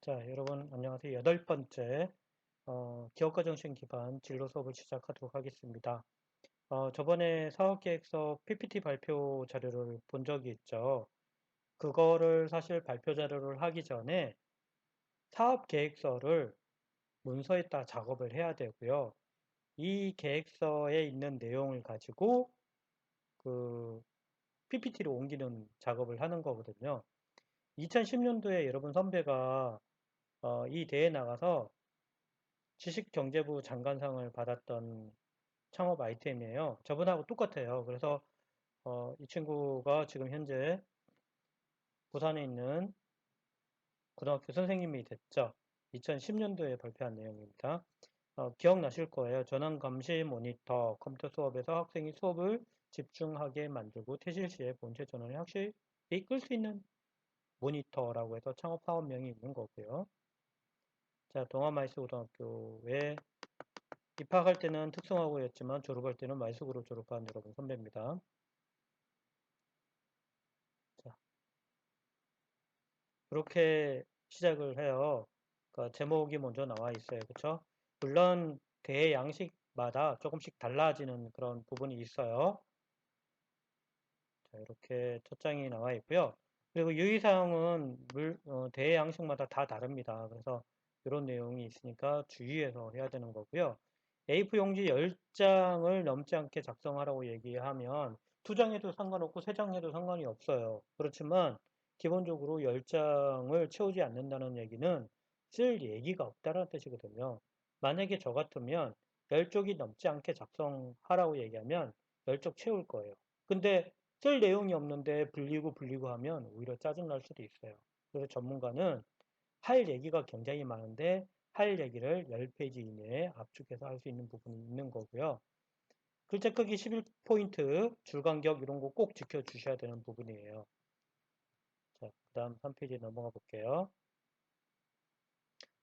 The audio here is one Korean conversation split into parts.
자, 여러분 안녕하세요. 여덟 번째 기업가정시행 기반 진로 수업을 시작하도록 하겠습니다. 저번에 사업계획서 PPT 발표 자료를 본 적이 있죠. 그거를 사실 발표 자료를 하기 전에 사업계획서를 문서에다 작업을 해야 되고요. 이 계획서에 있는 내용을 가지고 그 PPT로 옮기는 작업을 하는 거거든요. 2010년도에 여러분 선배가 이 대회에 나가서 지식경제부 장관상을 받았던 창업 아이템이에요. 저번하고 똑같아요. 그래서 이 친구가 지금 현재 부산에 있는 고등학교 선생님이 됐죠. 2010년도에 발표한 내용입니다. 기억나실 거예요. 전환 감시 모니터, 컴퓨터 수업에서 학생이 수업을 집중하게 만들고 퇴실 시에 본체 전환을 확실히 이끌 수 있는 모니터라고 해서 창업 사업명이 있는 거고요. 자, 동아마이스 고등학교에 입학할 때는 특성화고였지만 졸업할 때는 마이숙으로 졸업한 여러분 선배입니다. 자, 그렇게 시작을 해요. 그러니까 제목이 먼저 나와 있어요. 그쵸? 물론 대회 양식마다 조금씩 달라지는 그런 부분이 있어요. 자, 이렇게 첫 장이 나와 있고요. 그리고 유의사항은 대회 양식마다 다 다릅니다. 그래서 이런 내용이 있으니까 주의해서 해야 되는 거고요. A4 용지 10장을 넘지 않게 작성하라고 얘기하면 2장 해도 상관없고 3장 해도 상관이 없어요. 그렇지만 기본적으로 10장을 채우지 않는다는 얘기는 쓸 얘기가 없다는 뜻이거든요. 만약에 저 같으면 10쪽이 넘지 않게 작성하라고 얘기하면 10쪽 채울 거예요. 근데 쓸 내용이 없는데 불리고 하면 오히려 짜증날 수도 있어요. 그래서 전문가는 할 얘기가 굉장히 많은데 할 얘기를 10페이지 이내에 압축해서 할 수 있는 부분이 있는 거고요. 글자 크기 11포인트, 줄 간격 이런 거 꼭 지켜주셔야 되는 부분이에요. 자, 그 다음 3페이지 넘어가 볼게요.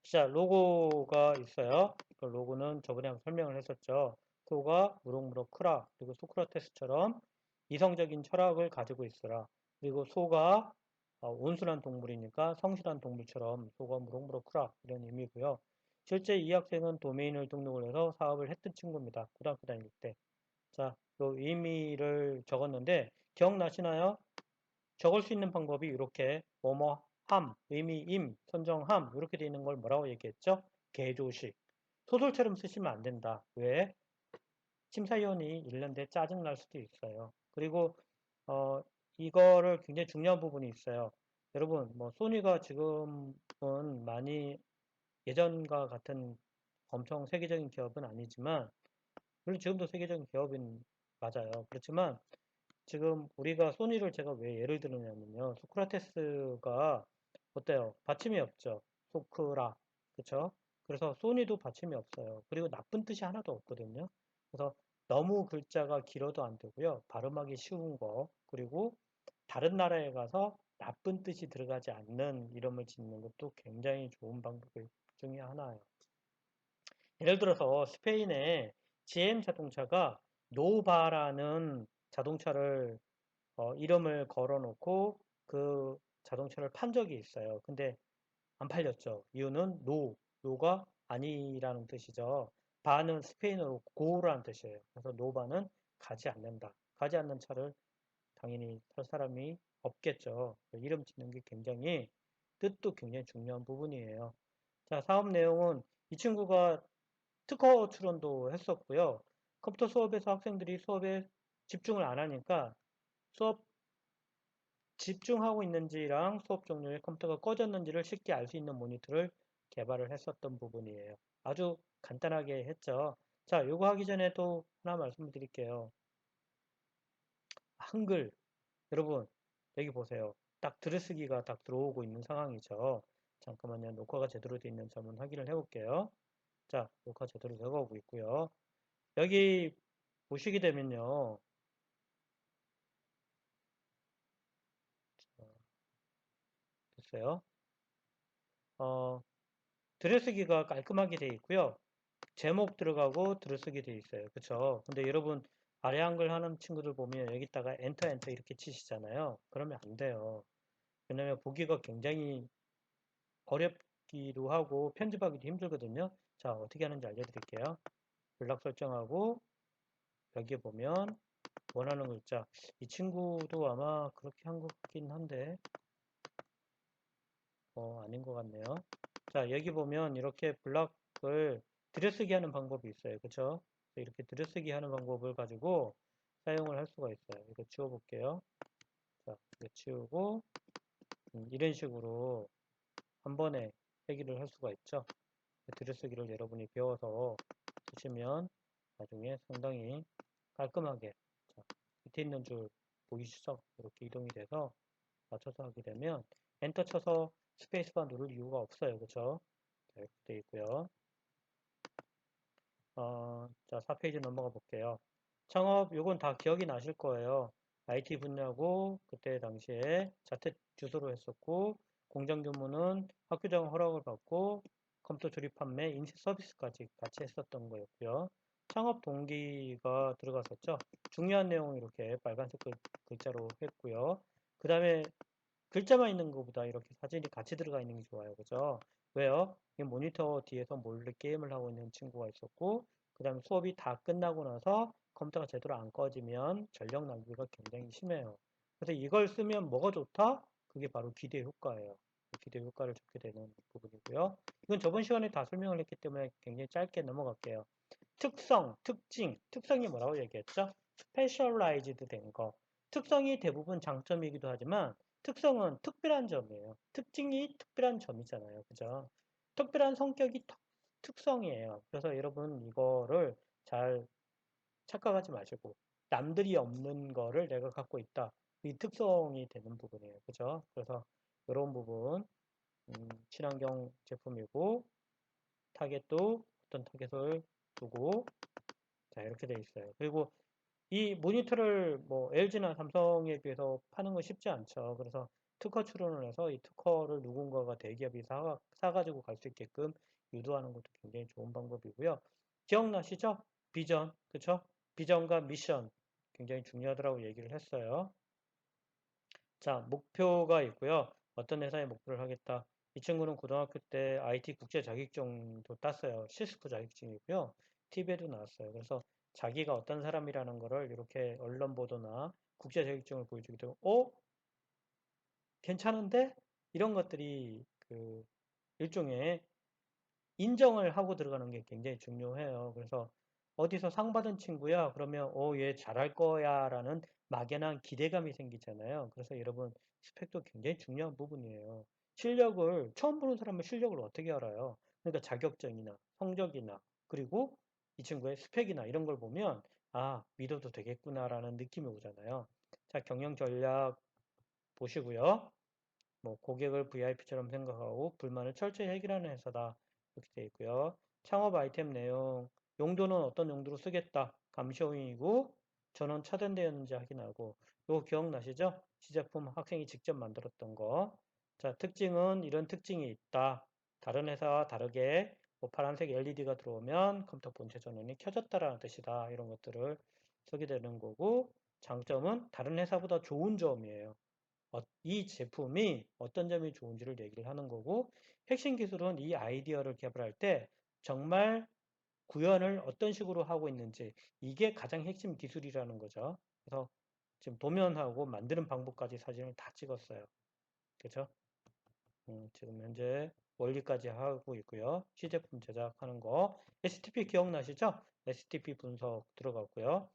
자, 로고가 있어요. 그 로고는 저번에 한번 설명을 했었죠. 소가 무럭무럭 크라. 그리고 소크라테스처럼 이성적인 철학을 가지고 있으라. 그리고 소가 온순한 동물이니까 성실한 동물처럼 소가 무럭무럭 크라. 이런 의미고요. 실제 이 학생은 도메인을 등록을 해서 사업을 했던 친구입니다. 고등학교 다닐 때. 자, 그 의미를 적었는데 기억나시나요? 적을 수 있는 방법이 이렇게 뭐뭐 함, 의미 임, 선정함 이렇게 되어 있는 걸 뭐라고 얘기했죠? 개조식. 소설처럼 쓰시면 안 된다. 왜? 심사위원이 읽는데 짜증날 수도 있어요. 그리고 어, 이거를 굉장히 중요한 부분이 있어요. 여러분, 뭐 소니가 지금은 많이 예전과 같은 엄청 세계적인 기업은 아니지만 물론 지금도 세계적인 기업인 맞아요. 그렇지만 지금 우리가 소니를 제가 왜 예를 들었냐면요. 소크라테스가 어때요? 받침이 없죠. 소크라. 그쵸? 그래서 소니도 받침이 없어요. 그리고 나쁜 뜻이 하나도 없거든요. 그래서 너무 글자가 길어도 안 되고요. 발음하기 쉬운 거. 그리고 다른 나라에 가서 나쁜 뜻이 들어가지 않는 이름을 짓는 것도 굉장히 좋은 방법 중에 하나예요. 예를 들어서 스페인의 GM 자동차가 노바라는 자동차를 이름을 걸어놓고 그 자동차를 판 적이 있어요. 근데 안 팔렸죠. 이유는 노가 아니라는 뜻이죠. 바는 스페인어로 고라는 뜻이에요. 그래서 노바는 가지 않는다. 가지 않는 차를 당연히 살 사람이 없겠죠. 이름 짓는 게 굉장히 뜻도 굉장히 중요한 부분이에요. 자, 사업 내용은 이 친구가 특허 출원도 했었고요. 컴퓨터 수업에서 학생들이 수업에 집중을 안 하니까 수업 집중하고 있는지랑 수업 종료에 컴퓨터가 꺼졌는지를 쉽게 알 수 있는 모니터를 개발을 했었던 부분이에요. 아주 간단하게 했죠. 자, 요거 하기 전에 또 하나 말씀을 드릴게요. 한글. 여러분, 여기 보세요. 딱 들으쓰기가 딱 들어오고 있는 상황이죠. 잠깐만요. 녹화가 제대로 되어 있는지 한번 확인을 해볼게요. 자, 녹화 제대로 되어가고 있고요. 여기 보시게 되면요. 자, 됐어요. 어, 들으쓰기가 깔끔하게 되어 있고요. 제목 들어가고 들어쓰기 돼 있어요. 그쵸? 근데 여러분 아래 한글 하는 친구들 보면 여기다가 엔터 이렇게 치시잖아요. 그러면 안 돼요. 왜냐면 보기가 굉장히 읽기도 하고 편집하기도 힘들거든요. 자, 어떻게 하는지 알려드릴게요. 블락 설정하고 여기에 보면 원하는 글자. 이 친구도 아마 그렇게 한 것 같긴 한데 아닌 것 같네요. 자, 여기 보면 이렇게 블락을 들여쓰기 하는 방법이 있어요. 그쵸? 이렇게 들여쓰기 하는 방법을 가지고 사용을 할 수가 있어요. 이거 지워볼게요. 자, 이거 지우고 이런 식으로 한 번에 회기를 할 수가 있죠. 들여쓰기를 여러분이 배워서 쓰시면 나중에 상당히 깔끔하게 자, 밑에 있는 줄 보이시죠? 이렇게 이동이 돼서 맞춰서 하게 되면 엔터 쳐서 스페이스바 누를 이유가 없어요. 그렇죠? 자, 이렇게 되어 있고요. 자, 4페이지 넘어가 볼게요. 창업, 요건 다 기억이 나실 거예요. IT 분야고, 그때 당시에 자택 주소로 했었고, 공장 규모는 학교장 허락을 받고, 컴퓨터 조립 판매, 인쇄 서비스까지 같이 했었던 거였고요. 창업 동기가 들어갔었죠. 중요한 내용 이렇게 빨간색 글자로 했고요. 그 다음에 글자만 있는 것보다 이렇게 사진이 같이 들어가 있는 게 좋아요. 그죠? 왜요? 이 모니터 뒤에서 몰래 게임을 하고 있는 친구가 있었고, 그 다음에 수업이 다 끝나고 나서 컴퓨터가 제대로 안 꺼지면 전력 낭비가 굉장히 심해요. 그래서 이걸 쓰면 뭐가 좋다? 그게 바로 기대 효과예요. 기대 효과를 적게 되는 부분이고요. 이건 저번 시간에 다 설명을 했기 때문에 굉장히 짧게 넘어갈게요. 특성, 특징, 특성이 뭐라고 얘기했죠? 스페셜라이즈드 된 거. 특성이 대부분 장점이기도 하지만 특성은 특별한 점이에요. 특징이 특별한 점이잖아요. 그죠? 특별한 성격이 특성이에요. 그래서 여러분 이거를 잘 착각하지 마시고 남들이 없는 거를 내가 갖고 있다. 이 특성이 되는 부분이에요. 그죠? 그래서 이런 부분 친환경 제품이고 타겟도 어떤 타겟을 두고 자 이렇게 돼 있어요. 그리고 이 모니터를 뭐 LG나 삼성에 비해서 파는 건 쉽지 않죠. 그래서 특허 출원을 해서 이 특허를 누군가가 대기업이 사가지고 갈 수 있게끔 유도하는 것도 굉장히 좋은 방법이고요. 기억나시죠? 비전, 그쵸? 비전과 미션 굉장히 중요하다고 얘기를 했어요. 자, 목표가 있고요. 어떤 회사에 목표를 하겠다. 이 친구는 고등학교 때 IT 국제 자격증도 땄어요. 실스코 자격증이고요. TV에도 나왔어요. 그래서 자기가 어떤 사람이라는 거를 이렇게 언론 보도나 국제 자격증을 보여주기 때문에, 괜찮은데? 이런 것들이 그 일종의 인정을 하고 들어가는 게 굉장히 중요해요. 그래서 어디서 상 받은 친구야? 그러면 얘 잘할 거야 라는 막연한 기대감이 생기잖아요. 그래서 여러분 스펙도 굉장히 중요한 부분이에요. 실력을 처음 보는 사람은 실력을 어떻게 알아요? 그러니까 자격증이나 성적이나 그리고 이 친구의 스펙이나 이런 걸 보면 믿어도 되겠구나라는 느낌이 오잖아요. 자, 경영 전략 보시고요. 뭐 고객을 VIP처럼 생각하고 불만을 철저히 해결하는 회사다. 이렇게 되어 있고요. 창업 아이템 내용, 용도는 어떤 용도로 쓰겠다. 감시용이고 전원 차단되었는지 확인하고 이거 기억나시죠? 시제품 학생이 직접 만들었던 거. 자, 특징은 이런 특징이 있다. 다른 회사와 다르게 뭐 파란색 LED가 들어오면 컴퓨터 본체 전원이 켜졌다라는 뜻이다. 이런 것들을 쓰게 되는 거고 장점은 다른 회사보다 좋은 점이에요. 이 제품이 어떤 점이 좋은지를 얘기를 하는 거고 핵심 기술은 이 아이디어를 개발할 때 정말 구현을 어떤 식으로 하고 있는지 이게 가장 핵심 기술이라는 거죠. 그래서 지금 도면하고 만드는 방법까지 사진을 다 찍었어요. 그렇죠? 지금 현재 원리까지 하고 있고요. 시제품 제작하는 거. STP 기억나시죠? STP 분석 들어갔고요.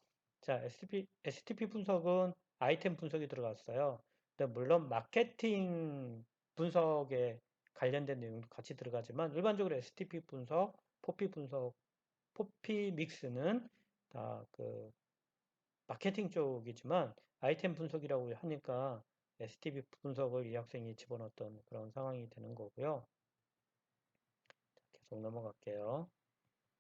자, STP 분석은 아이템 분석이 들어갔어요. 근데 물론 마케팅 분석에 관련된 내용도 같이 들어가지만 일반적으로 STP 분석, 포피 분석, 포피 믹스는 다 그 마케팅 쪽이지만 아이템 분석이라고 하니까 STP 분석을 이 학생이 집어넣었던 그런 상황이 되는 거고요. 계속 넘어갈게요.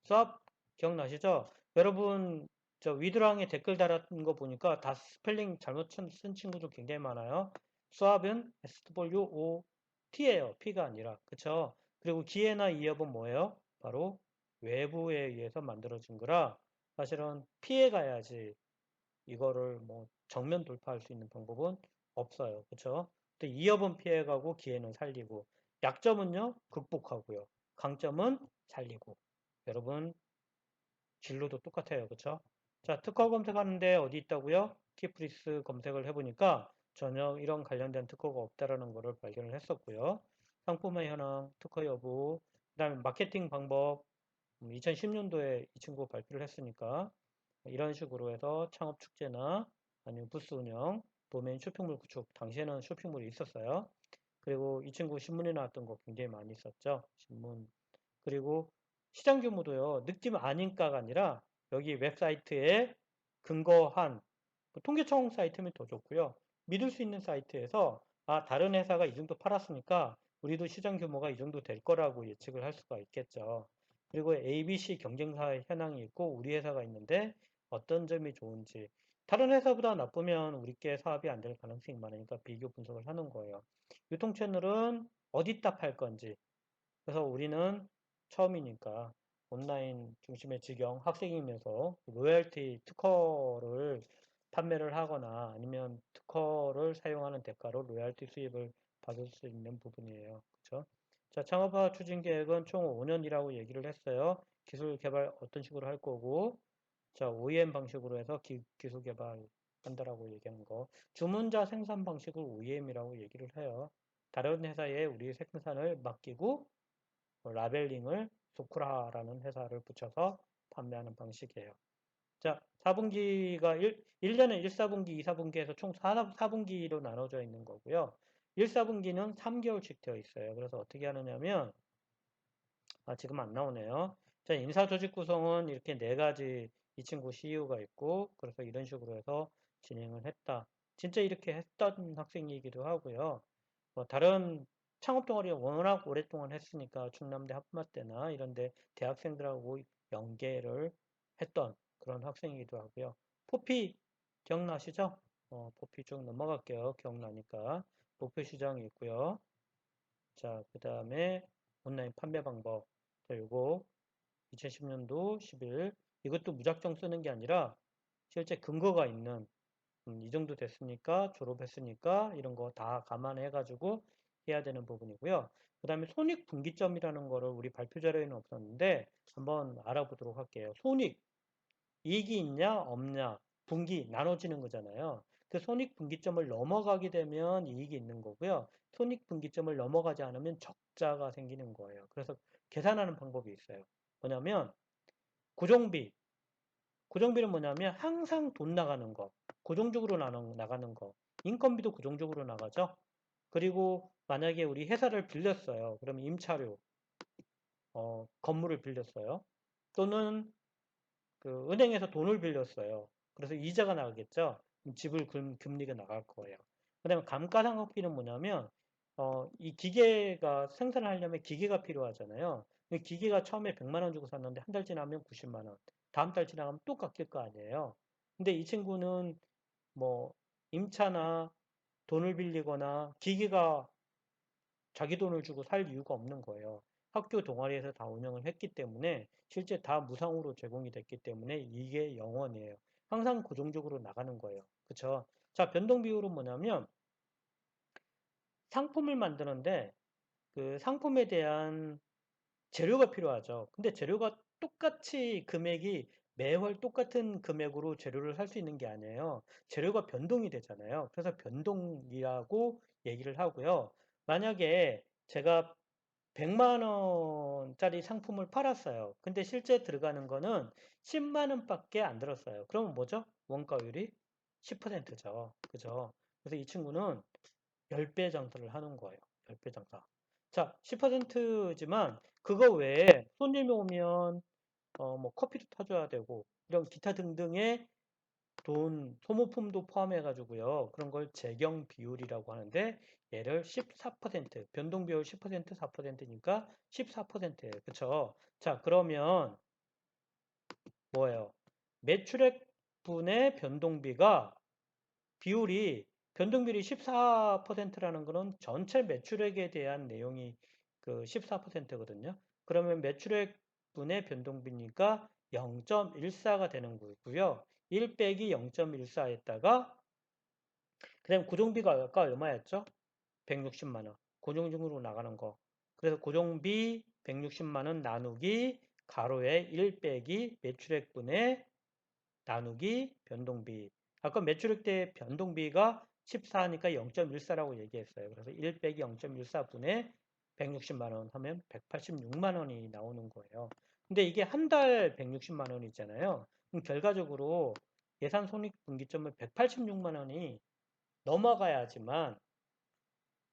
수업 기억나시죠? 여러분 저 위드랑에 댓글 달았던 거 보니까 다 스펠링 잘못 쓴 친구들 굉장히 많아요. 수압은 SWOT예요. P가 아니라. 그쵸? 그리고 기회나 이협은 뭐예요? 바로 외부에 의해서 만들어진 거라 사실은 피해 가야지 이거를 뭐 정면 돌파할 수 있는 방법은 없어요. 그쵸? 또 이협은 피해가고 기회는 살리고 약점은요, 극복하고요. 강점은 살리고. 여러분, 진로도 똑같아요. 그쵸? 자, 특허 검색하는데 어디 있다고요? 키프리스 검색을 해보니까 전혀 이런 관련된 특허가 없다라는 것을 발견을 했었고요. 상품의 현황, 특허 여부, 그 다음에 마케팅 방법, 2010년도에 이 친구 발표를 했으니까 이런 식으로 해서 창업 축제나 아니면 부스 운영, 도메인 쇼핑몰 구축, 당시에는 쇼핑몰이 있었어요. 그리고 이 친구 신문에 나왔던 거 굉장히 많이 있었죠. 신문. 그리고 시장 규모도요, 느낌 아닌가가 아니라 여기 웹사이트에 근거한 통계청 사이트면 더 좋고요. 믿을 수 있는 사이트에서 아, 다른 회사가 이 정도 팔았으니까 우리도 시장 규모가 이 정도 될 거라고 예측을 할 수가 있겠죠. 그리고 ABC 경쟁사 현황이 있고 우리 회사가 있는데 어떤 점이 좋은지 다른 회사보다 나쁘면 우리께 사업이 안 될 가능성이 많으니까 비교 분석을 하는 거예요. 유통 채널은 어디다 팔 건지. 그래서 우리는 처음이니까 온라인 중심의 직영 학생이면서 로열티 특허를 판매를 하거나 아니면 특허를 사용하는 대가로 로열티 수입을 받을 수 있는 부분이에요. 그렇죠? 자, 창업화 추진 계획은 총 5년이라고 얘기를 했어요. 기술 개발 어떤 식으로 할 거고, 자, OEM 방식으로 해서 기술 개발 한다라고 얘기하는 거. 주문자 생산 방식을 OEM이라고 얘기를 해요. 다른 회사에 우리 생산을 맡기고 라벨링을 소쿠라라는 회사를 붙여서 판매하는 방식이에요. 자, 4분기가 1년에 1, 4분기, 2, 4분기에서 총 4분기로 나눠져 있는 거고요. 1, 4분기는 3개월씩 되어 있어요. 그래서 어떻게 하느냐면, 아, 지금 안 나오네요. 자, 인사 조직 구성은 이렇게 네 가지 이 친구 CEO가 있고, 그래서 이런 식으로 해서 진행을 했다. 진짜 이렇게 했던 학생이기도 하고요. 뭐 다른 창업 동아리 워낙 오랫동안 했으니까 충남대 합마 때나 이런데 대학생들하고 연계를 했던 그런 학생이기도 하고요. 포피 기억나시죠? 포피 쭉 넘어갈게요. 기억나니까. 목표 시장이 있고요. 자, 그 다음에 온라인 판매 방법. 자, 요거 2010년도 10일. 이것도 무작정 쓰는 게 아니라 실제 근거가 있는 이 정도 됐으니까 졸업했으니까 이런 거 다 감안해 가지고 해야 되는 부분이고요. 그 다음에 손익분기점이라는 거를 우리 발표 자료에는 없었는데 한번 알아보도록 할게요. 손익, 이익이 있냐 없냐 분기 나눠지는 거잖아요. 그 손익분기점을 넘어가게 되면 이익이 있는 거고요. 손익분기점을 넘어가지 않으면 적자가 생기는 거예요. 그래서 계산하는 방법이 있어요. 뭐냐면 고정비, 고정비는 뭐냐면 항상 돈 나가는 거, 고정적으로 나가는 거. 인건비도 고정적으로 나가죠. 그리고 만약에 우리 회사를 빌렸어요. 그러면 임차료, 건물을 빌렸어요. 또는 그 은행에서 돈을 빌렸어요. 그래서 이자가 나가겠죠. 지불 금리가 나갈 거예요. 그다음에 감가상각비는 뭐냐면 이 기계가 생산을 하려면 기계가 필요하잖아요. 기계가 처음에 100만 원 주고 샀는데 한 달 지나면 90만 원. 다음 달 지나가면 또 깎일 거 아니에요. 근데 이 친구는 뭐 임차나 돈을 빌리거나 기계가 자기 돈을 주고 살 이유가 없는 거예요. 학교 동아리에서 다 운영을 했기 때문에 실제 다 무상으로 제공이 됐기 때문에 이게 영원이에요. 항상 고정적으로 나가는 거예요. 그쵸? 자, 변동 비율은 뭐냐면 상품을 만드는데 그 상품에 대한 재료가 필요하죠. 근데 재료가 똑같이 금액이 매월 똑같은 금액으로 재료를 살 수 있는 게 아니에요. 재료가 변동이 되잖아요. 그래서 변동이라고 얘기를 하고요. 만약에 제가 100만 원짜리 상품을 팔았어요. 근데 실제 들어가는 거는 10만 원밖에 안 들었어요. 그러면 뭐죠? 원가율이 10%죠. 그죠? 그래서 이 친구는 10배 장사를 하는 거예요. 10배 장사. 자, 10%지만 그거 외에 손님이 오면 뭐 커피도 타줘야 되고 이런 기타 등등의 돈, 소모품도 포함해 가지고요. 그런 걸 재경 비율이라고 하는데 얘를 14%, 변동 비율 10%, 4%니까 14%예요. 그쵸? 자, 그러면 뭐예요? 매출액 분의 변동비가 비율이 변동비율이 14%라는 거는 전체 매출액에 대한 내용이 그 14%거든요. 그러면 매출액 분의 변동비니까 0.14가 되는 거고요. 1 빼기 0.14에다가 그다음 고정비가 아까 얼마였죠? 160만 원. 고정적으로 나가는 거. 그래서 고정비 160만 원 나누기 가로에 1 빼기 매출액분의 나누기 변동비. 아까 매출액 때 변동비가 14니까 0.14라고 얘기했어요. 그래서 1 빼기 0.14분의 160만 원 하면 186만 원이 나오는 거예요. 근데 이게 한 달 160만 원이잖아요. 그럼 결과적으로 예산 손익분기점을 186만 원이 넘어가야지만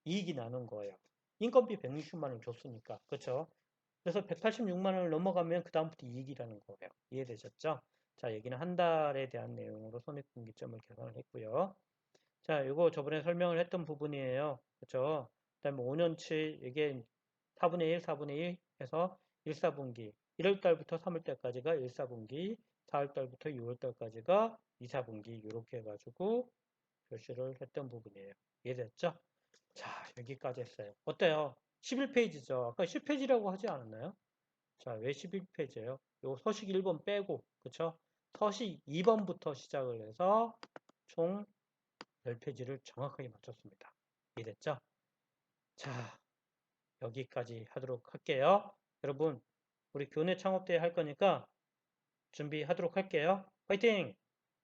이익이 나는 거예요. 인건비 160만 원 줬으니까. 그렇죠? 그래서 186만 원을 넘어가면 그다음부터 이익이라는 거예요. 이해되셨죠? 자, 여기는 한 달에 대한 내용으로 손익분기점을 계산을 했고요. 자, 이거 저번에 설명을 했던 부분이에요. 그렇죠? 그다음에 5년치 이게 4분의 1, 4분의 1 해서 1, 4분기 1월 달부터 3월 달까지가 1, 4분기 4월 달부터 6월 달까지가 2, 4분기 이렇게 해가지고 표시를 했던 부분이에요. 이해됐죠? 자, 여기까지 했어요. 어때요? 11페이지죠. 아까 10페이지라고 하지 않았나요? 자, 왜 11페이지예요? 요 서식 1번 빼고, 그쵸? 서식 2번부터 시작을 해서 총 10페이지를 정확하게 맞췄습니다. 이해됐죠? 자, 여기까지 하도록 할게요. 여러분, 우리 교내 창업대회 할 거니까 준비하도록 할게요. 화이팅!